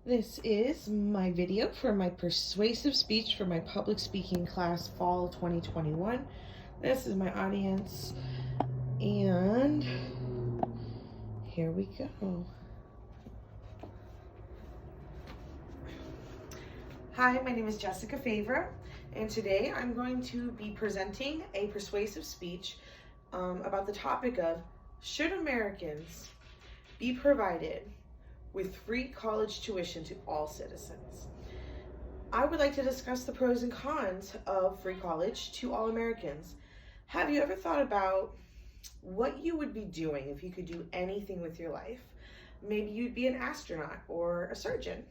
This is my video for my persuasive speech for my public speaking class fall 2021. This is my audience, and here we go. Hi, my name is Jessica Favre, and today I'm going to be presenting a persuasive speech about the topic of, should Americans be provided with free college tuition to all citizens? I would like to discuss the pros and cons of free college to all Americans. Have you ever thought about what you would be doing if you could do anything with your life? Maybe you'd be an astronaut or a surgeon.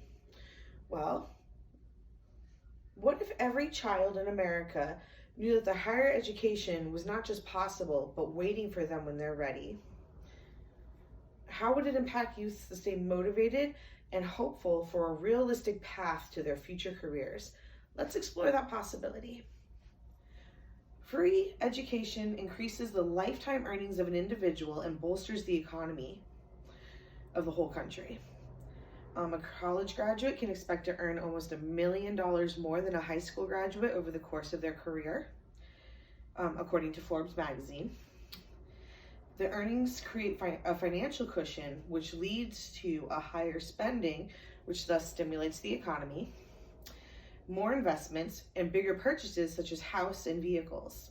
Well, what if every child in America knew that the higher education was not just possible, but waiting for them when they're ready? How would it impact youth to stay motivated and hopeful for a realistic path to their future careers? Let's explore that possibility. Free education increases the lifetime earnings of an individual and bolsters the economy of the whole country. A college graduate can expect to earn almost $1 million more than a high school graduate over the course of their career, according to Forbes magazine. The earnings create a financial cushion, which leads to a higher spending, which thus stimulates the economy, more investments, and bigger purchases such as house and vehicles.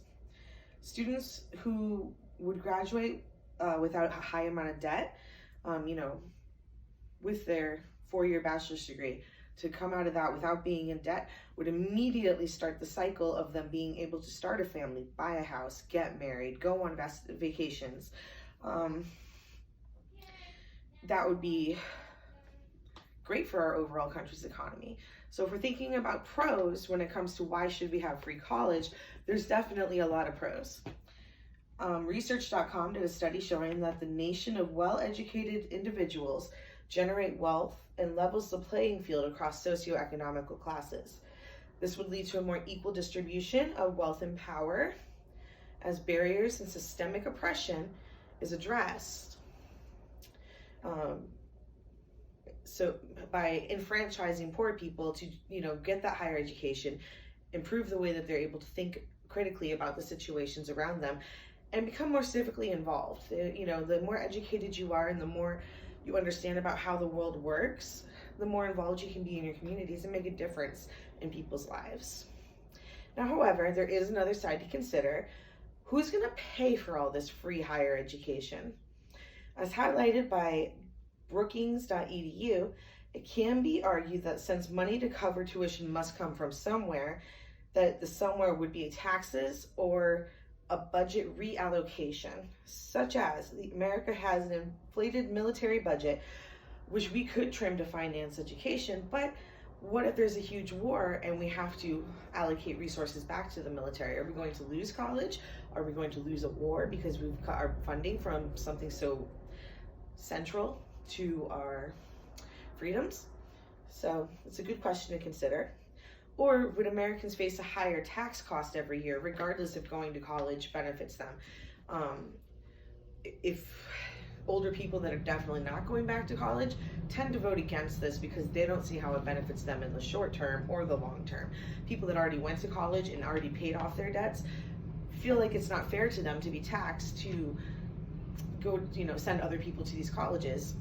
Students who would graduate without a high amount of debt, with their 4-year bachelor's degree, to come out of that without being in debt would immediately start the cycle of them being able to start a family, buy a house, get married, go on vacations. That would be great for our overall country's economy. So if we're thinking about pros when it comes to why should we have free college, there's definitely a lot of pros. Research.com did a study showing that the nation of well-educated individuals generate wealth and levels the playing field across socioeconomical classes. This would lead to a more equal distribution of wealth and power as barriers and systemic oppression is addressed. So by enfranchising poor people to, get that higher education, improve the way that they're able to think critically about the situations around them and become more civically involved. The more educated you are and the more you understand about how the world works, the more involved you can be in your communities and make a difference in people's lives. Now, however, there is another side to consider. Who's going to pay for all this free higher education? As highlighted by Brookings.edu, it can be argued that since money to cover tuition must come from somewhere, that the somewhere would be taxes or a budget reallocation, such as America has an inflated military budget, which we could trim to finance education, but what if there's a huge war and we have to allocate resources back to the military? Are we going to lose college? Are we going to lose a war because we've cut our funding from something so central to our freedoms? So it's a good question to consider. Or would Americans face a higher tax cost every year, regardless if going to college benefits them? If older people that are definitely not going back to college tend to vote against this because they don't see how it benefits them in the short term or the long term. People that already went to college and already paid off their debts feel like it's not fair to them to be taxed to go, send other people to these colleges.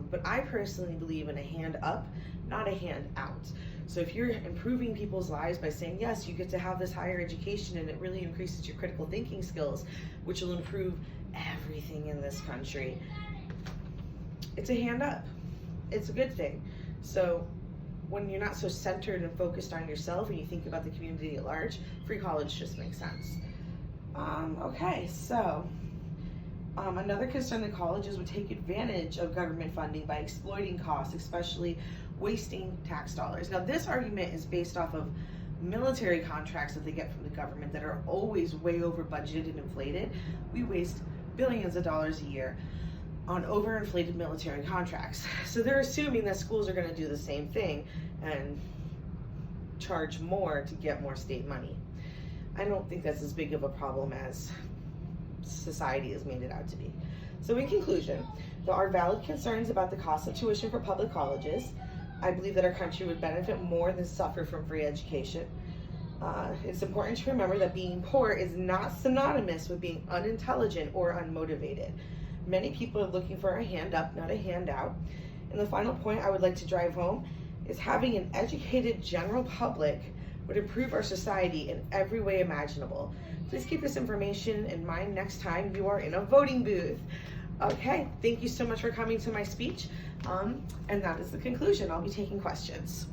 But I personally believe in a hand up, not a hand out. So if you're improving people's lives by saying, yes, you get to have this higher education and it really increases your critical thinking skills, which will improve everything in this country, it's a hand up. It's a good thing. So when you're not so centered and focused on yourself and you think about the community at large, free college just makes sense. Another concern that colleges would take advantage of government funding by exploiting costs, especially wasting tax dollars. Now, this argument is based off of military contracts that they get from the government that are always way over budgeted and inflated. We waste billions of dollars a year on overinflated military contracts. So they're assuming that schools are going to do the same thing and charge more to get more state money. I don't think that's as big of a problem as society has made it out to be. So in conclusion, there are valid concerns about the cost of tuition for public colleges. I believe that our country would benefit more than suffer from free education. It's important to remember that being poor is not synonymous with being unintelligent or unmotivated. Many people are looking for a hand up, not a handout. And the final point I would like to drive home is having an educated general public would improve our society in every way imaginable. Please keep this information in mind next time you are in a voting booth. Okay, thank you so much for coming to my speech. And that is the conclusion. I'll be taking questions.